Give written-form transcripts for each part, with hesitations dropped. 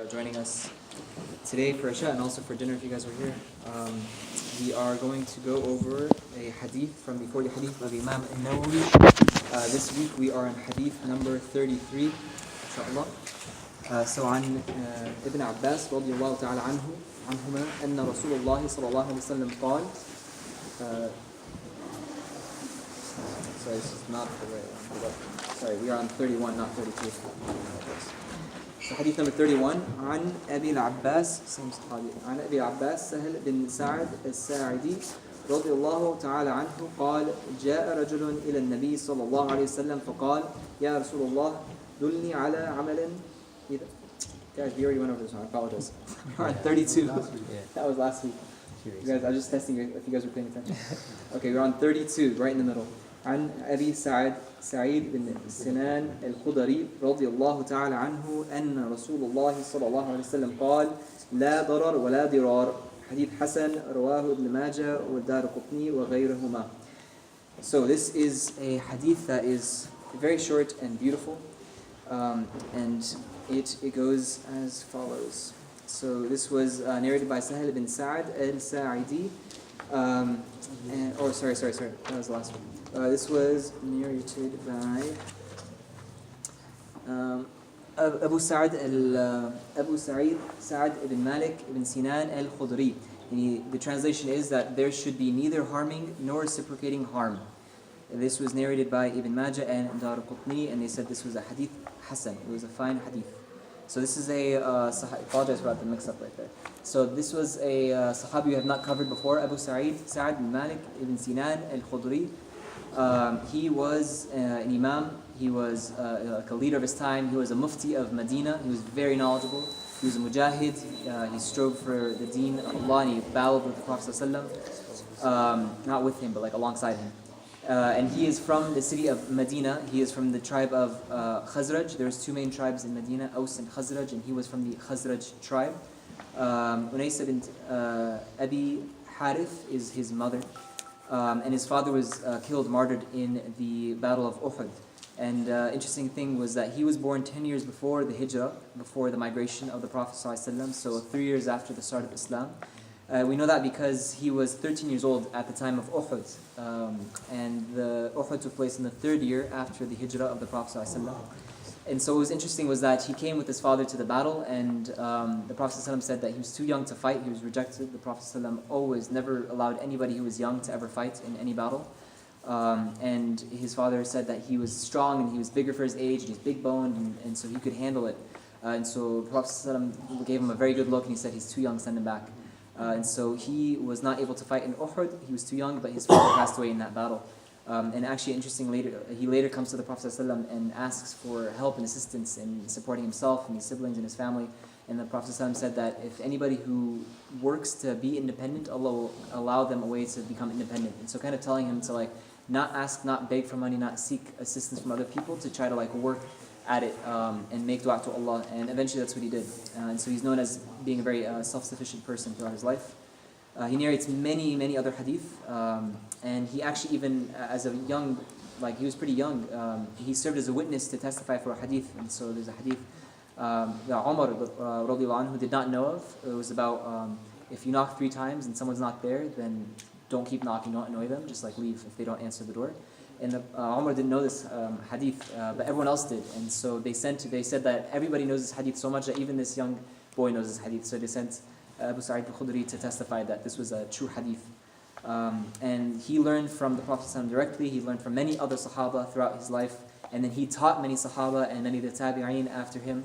Joining us today for Isha and also for dinner if you guys were here. We are going to go over a hadith from before the hadith of Imam al-Nawawi. This week we are on hadith number 33, inshallah. So on Ibn Abbas رضي الله تعالى عنهما أن رسول الله صلى الله عليه وسلم قال sorry, this is not the right one. Sorry, we are on 31, not 32. So hadith number 31 عن أبي العباس عن أبي العباس سهل بن سعد الساعدي رضي الله تعالى عنه قال جاء رجل إلى النبي صلى الله عليه وسلم فقال يا رسول الله دلني على عمل Guys, we already went over this one. I apologize. We're on 32. That was last week. You guys, I was just testing if you guys were paying attention. Okay, we're on 32, right in the middle. عن أبي سعيد بن سنان الخضري رضي الله تعالى عنه أن رسول الله صلى الله عليه وسلم قال لا ضرر ولا ضرار حديث حسن رواه ابن ماجه والدار قطني وغيرهما. So this is a hadith that is very short and beautiful, and it goes as follows. So this was narrated by Sahel bin Sa'd al-Sa'idi. Sorry, that was the last one. This was narrated by Abu Sa'd ibn Malik ibn Sinan al-Khudri. The translation is that there should be neither harming nor reciprocating harm. This was narrated by Ibn Majah and Dar Qutni, and they said this was a hadith Hasan. It was a fine hadith. So this is I apologize about the mix-up right there. So this was a Sahabi we have not covered before, Abu Sa'd ibn Malik ibn Sinan al-Khudri. He was an imam, he was like a leader of his time, he was a mufti of Medina, he was very knowledgeable, he was a mujahid, he strove for the deen of Allah and he battled with the Prophet ﷺ, not with him but like alongside him. And he is from the city of Medina. He is from the tribe of Khazraj. There's two main tribes in Medina, Aus and Khazraj, and he was from the Khazraj tribe. Unaysa bint Abi Harith is his mother, and his father was killed, martyred in the Battle of Uhud. And interesting thing was that he was born 10 years before the Hijrah, before the migration of the Prophet ﷺ, so 3 years after the start of Islam. We know that because he was 13 years old at the time of Uhud, and the Uhud took place in the 3rd year after the Hijrah of the Prophet ﷺ. And so what was interesting was that he came with his father to the battle, and the Prophet ﷺ said that he was too young to fight, he was rejected. The Prophet ﷺ always never allowed anybody who was young to ever fight in any battle. And his father said that he was strong and he was bigger for his age, and he's big boned, and so he could handle it. And so the Prophet ﷺ gave him a very good look and he said, he's too young, send him back. And so he was not able to fight in Uhud. He was too young, but his father passed away in that battle. And actually, interesting, he later comes to the Prophet ﷺ and asks for help and assistance in supporting himself and his siblings and his family. And the Prophet ﷺ said that if anybody who works to be independent, Allah will allow them a way to become independent. And so kind of telling him to not ask, not beg for money, not seek assistance from other people, to try to work at it and make dua to Allah, and eventually that's what he did. And so he's known as being a very self-sufficient person throughout his life. He narrates many other hadith, and he actually even as a young, he was pretty young, he served as a witness to testify for a hadith. And so there's a hadith that Umar radiallahu anhu did not know of. It was about if you knock 3 times and someone's not there, then don't keep knocking, don't annoy them, just leave if they don't answer the door. And Umar didn't know this hadith, but everyone else did. And so they said that everybody knows this hadith so much that even this young boy knows this hadith. So they sent Abu Sa'id al-Khudri to testify that this was a true hadith. And he learned from the Prophet ﷺ directly. He learned from many other Sahaba throughout his life. And then he taught many Sahaba and many of the Tabi'een after him.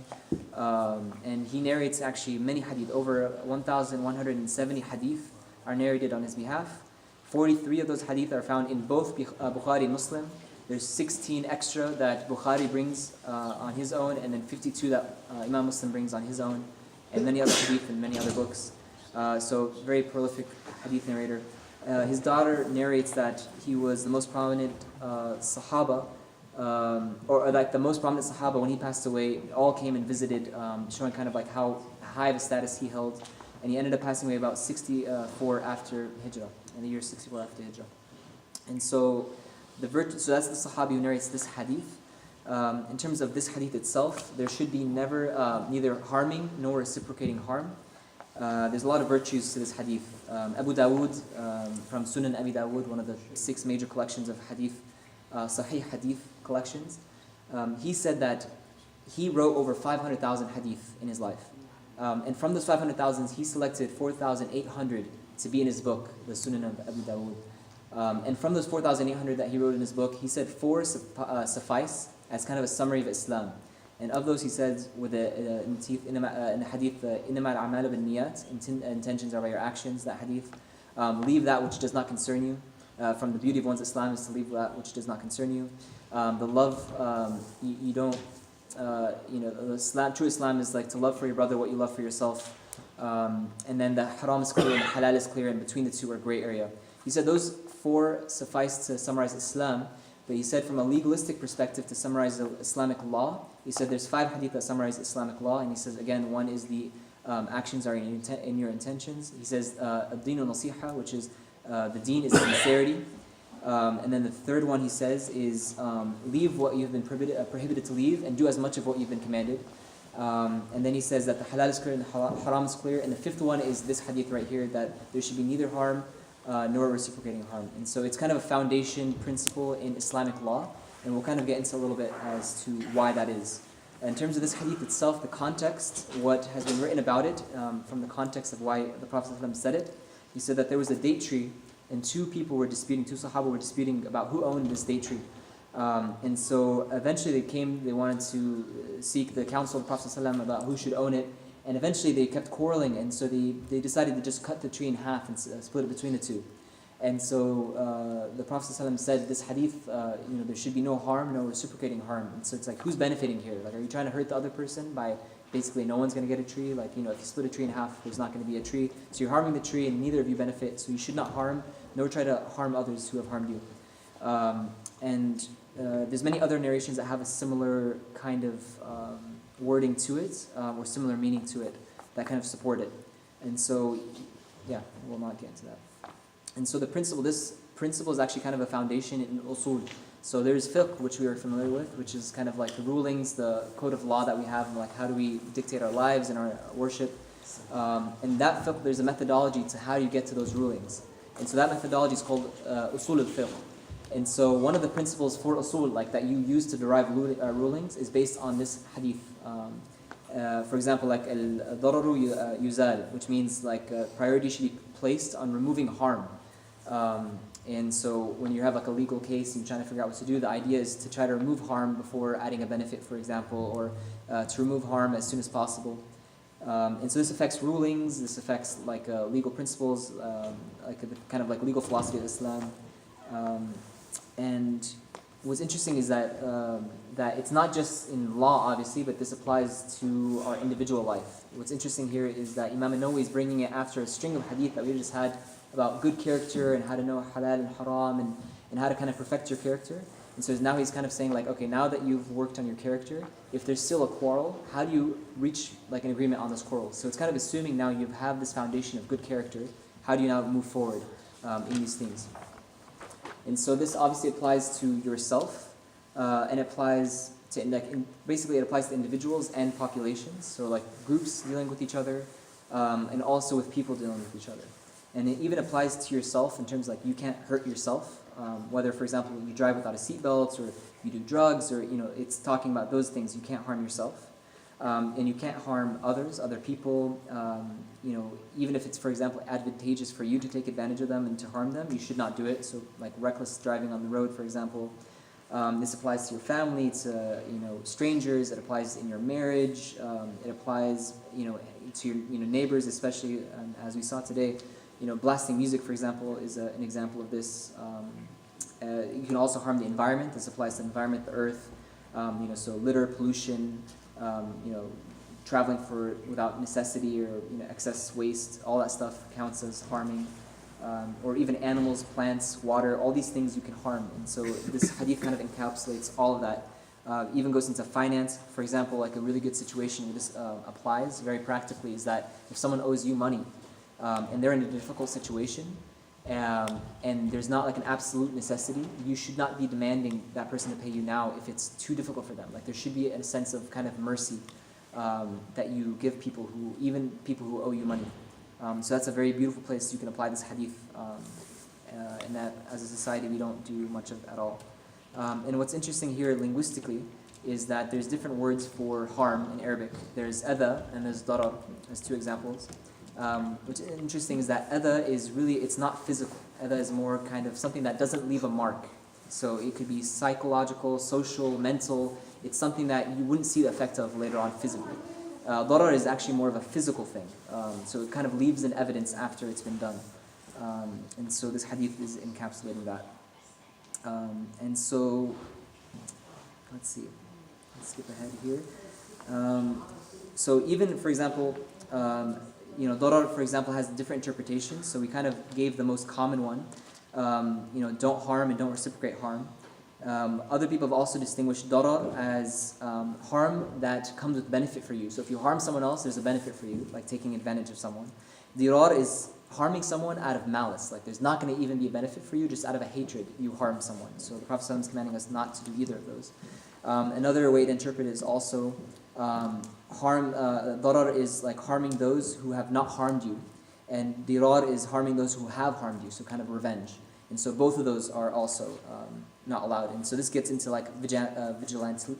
And he narrates actually many hadith. Over 1,170 hadith are narrated on his behalf. 43 of those hadith are found in both Bukhari and Muslim. There's 16 extra that Bukhari brings on his own, and then 52 that Imam Muslim brings on his own, and many other hadith in many other books. So very prolific hadith narrator. His daughter narrates that he was the most prominent Sahaba, or the most prominent Sahaba when he passed away. All came and visited, showing kind of how high of a status he held. And he ended up passing away about 64 after Hijrah, in the year 64 after Hijrah. And so, so that's the Sahabi who narrates this hadith. In terms of this hadith itself, there should be neither harming nor reciprocating harm. There's a lot of virtues to this hadith. Abu Dawood, from Sunan Abi Dawood, one of the 6 major collections of hadith, Sahih hadith collections, he said that he wrote over 500,000 hadith in his life. And from those 500,000, he selected 4,800 to be in his book, the Sunan of Abi Dawood. And from those 4,800 that he wrote in his book, he said 4 suffice as kind of a summary of Islam. And of those, he said, in the hadith, إِنَّمَا الْأَعْمَالُ بِالنِّيَّاتِ, intentions are by your actions, that hadith. Leave that which does not concern you. From the beauty of one's Islam is to leave that which does not concern you. The love, you don't, true Islam is like to love for your brother what you love for yourself. And then the haram is clear and the halal is clear, and between the two are gray area. He said those 4 suffice to summarize Islam. But he said from a legalistic perspective, to summarize the Islamic law, he said there's 5 hadith that summarize Islamic law, and he says again, one is the actions are in your intentions. He says ad-dinu nasiha, which is the deen is sincerity. And then the third one he says is leave what you've been prohibited to leave, and do as much of what you've been commanded. And then he says that the halal is clear and the haram is clear. And the 5th one is this hadith right here, that there should be neither harm nor reciprocating harm. And so it's kind of a foundation principle in Islamic law, and we'll kind of get into a little bit as to why that is. In terms of this hadith itself, the context, what has been written about it, from the context of why the Prophet ﷺ said it, he said that there was a date tree, and 2 Sahaba were disputing about who owned this date tree. And so eventually they wanted to seek the counsel of the Prophet ﷺ about who should own it. And eventually they kept quarreling, and so they decided to just cut the tree in half and split it between the 2. And so the Prophet ﷺ said this hadith, there should be no harm, no reciprocating harm. And so it's like, who's benefiting here? Like, are you trying to hurt the other person by basically no one's going to get a tree? Like, if you split a tree in half, there's not going to be a tree. So you're harming the tree, and neither of you benefit. So you should not harm, nor try to harm others who have harmed you. There's many other narrations that have a similar kind of wording to it, or similar meaning to it, that kind of support it. And so, we'll not get into that. And so this principle is actually kind of a foundation in usul. So there's fiqh, which we are familiar with, which is kind of like the rulings, the code of law that we have, and like how do we dictate our lives and our worship. And that fiqh, there's a methodology to how you get to those rulings. And so that methodology is called usul al-fiqh. And so one of the principles for usul, like that you use to derive rulings, is based on this hadith. For example, like al-dararu yuzal, which means like priority should be placed on removing harm. And so when you have like a legal case and you're trying to figure out what to do, the idea is to try to remove harm before adding a benefit, for example, or to remove harm as soon as possible. And so this affects rulings, this affects like legal principles, like the kind of like legal philosophy of Islam. And what's interesting is that it's not just in law, obviously, but this applies to our individual life. What's interesting here is that Imam An-Nawawi is bringing it after a string of hadith that we just had about good character and how to know halal and haram and how to kind of perfect your character. And so now he's kind of saying like, okay, now that you've worked on your character, if there's still a quarrel, how do you reach like an agreement on this quarrel? So it's kind of assuming now you have this foundation of good character, how do you now move forward in these things? And so this obviously applies to yourself, and applies to basically it applies to individuals and populations. So like groups dealing with each other, and also with people dealing with each other. And it even applies to yourself in terms like you can't hurt yourself. Whether, for example, you drive without a seatbelt, or you do drugs, or it's talking about those things. You can't harm yourself, and you can't harm others, other people. Even if it's, for example, advantageous for you to take advantage of them and to harm them, you should not do it. So, like reckless driving on the road, for example. This applies to your family, to strangers. It applies in your marriage. It applies to your neighbors, especially as we saw today. Blasting music, for example, is an example of this. You can also harm the environment. This applies to the environment, the earth. So litter, pollution, traveling without necessity, or excess waste. All that stuff counts as harming. Or even animals, plants, water. All these things you can harm. And so this hadith kind of encapsulates all of that. Even goes into finance. For example, like a really good situation where this applies very practically is that if someone owes you money, and they're in a difficult situation, and there's not like an absolute necessity, you should not be demanding that person to pay you now if it's too difficult for them. Like there should be a sense of kind of mercy that you give people even people who owe you money. So that's a very beautiful place you can apply this hadith, and that as a society we don't do much of at all. And what's interesting here linguistically is that there's different words for harm in Arabic. There's adha and there's darar. There's two examples. What's interesting is that adha is really, it's not physical. Adha is more kind of something that doesn't leave a mark. So it could be psychological, social, mental. It's something that you wouldn't see the effect of later on physically. Darar is actually more of a physical thing. So it kind of leaves an evidence after it's been done. And so this hadith is encapsulating that. And so, let's see. Let's skip ahead here. So even, for example, darar, for example, has different interpretations. So we kind of gave the most common one. Don't harm and don't reciprocate harm. Other people have also distinguished darar as harm that comes with benefit for you. So if you harm someone else, there's a benefit for you, like taking advantage of someone. Dirar is harming someone out of malice. Like there's not going to even be a benefit for you, just out of a hatred, you harm someone. So the Prophet ﷺ is commanding us not to do either of those. Another way to interpret it is also darar is like harming those who have not harmed you, and dirar is harming those who have harmed you, so kind of revenge. And so both of those are also not allowed. And so this gets into like vigilantism.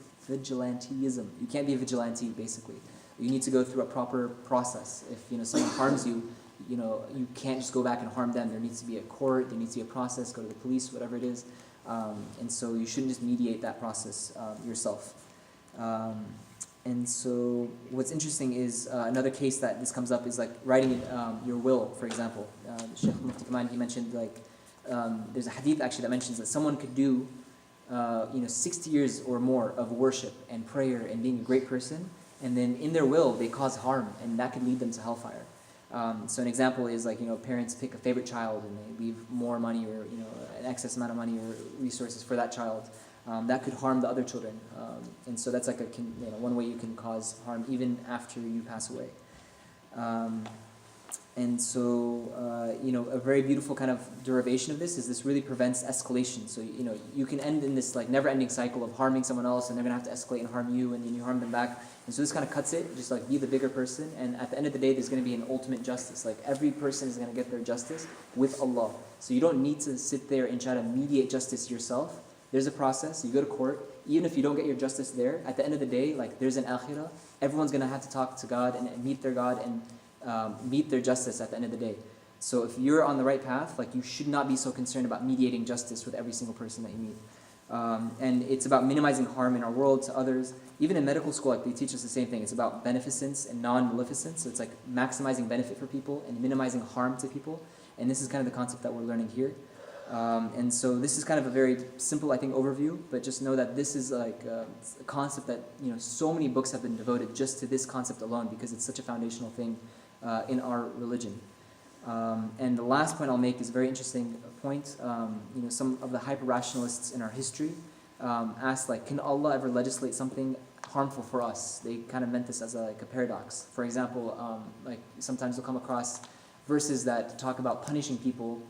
You can't be a vigilante, basically. You need to go through a proper process. If someone harms you, you can't just go back and harm them. There needs to be a court, there needs to be a process, go to the police, whatever it is. And so you shouldn't just mediate that process yourself. And so what's interesting is another case that this comes up is like writing your will, for example. Shaykh Mufti Kaman, he mentioned there's a hadith actually that mentions that someone could do 60 years or more of worship and prayer and being a great person, and then in their will they cause harm, and that could lead them to hellfire. So an example is parents pick a favorite child and they leave more money or an excess amount of money or resources for that child. That could harm the other children, and so that's like one way you can cause harm even after you pass away. And so a very beautiful kind of derivation of this is this really prevents escalation. So you can end in this never-ending cycle of harming someone else, and they're gonna have to escalate and harm you, and then you harm them back. And so this kind of cuts it. Just be the bigger person, and at the end of the day, there's gonna be an ultimate justice. Every person is gonna get their justice with Allah. So you don't need to sit there and try to mediate justice yourself. There's a process. You go to court. Even if you don't get your justice there, at the end of the day, there's an akhirah. Everyone's gonna have to talk to God and meet their God and meet their justice at the end of the day. So if you're on the right path, you should not be so concerned about mediating justice with every single person that you meet. And it's about minimizing harm in our world to others. Even in medical school, they teach us the same thing. It's about beneficence and non-maleficence. So it's maximizing benefit for people and minimizing harm to people. And this is kind of the concept that we're learning here. And so this is kind of a very simple, I think, overview, but just know that this is a concept that so many books have been devoted just to this concept alone, because it's such a foundational thing in our religion. And the last point I'll make is a very interesting point. Some of the hyper-rationalists in our history asked, can Allah ever legislate something harmful for us? They kind of meant this as a paradox. For example, sometimes you'll come across verses that talk about punishing people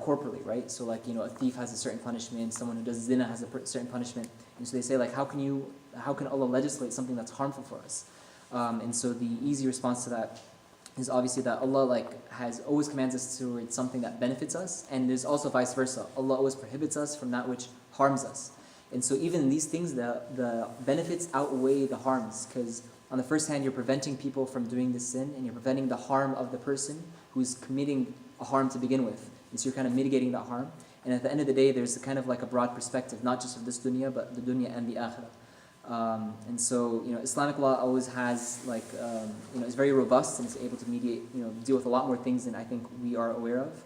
corporally, right? So a thief has a certain punishment, someone who does zina has a certain punishment. And so they say how can Allah legislate something that's harmful for us? And so the easy response to that is obviously that Allah has always commands us towards something that benefits us, and there's also vice versa. Allah always prohibits us from that which harms us. And so even in these things, the benefits outweigh the harms, because on the first hand, you're preventing people from doing this sin, and you're preventing the harm of the person who's committing a harm to begin with. And so you're kind of mitigating that harm. And at the end of the day, there's kind of a broad perspective, not just of this dunya, but the dunya and the akhirah. And so, Islamic law always has is very robust and is able to mediate, deal with a lot more things than I think we are aware of.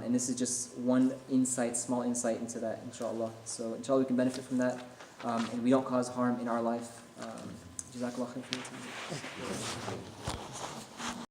And this is just one small insight into that, inshallah. So, inshallah, we can benefit from that, and we don't cause harm in our life. Jazakallah khair for your time.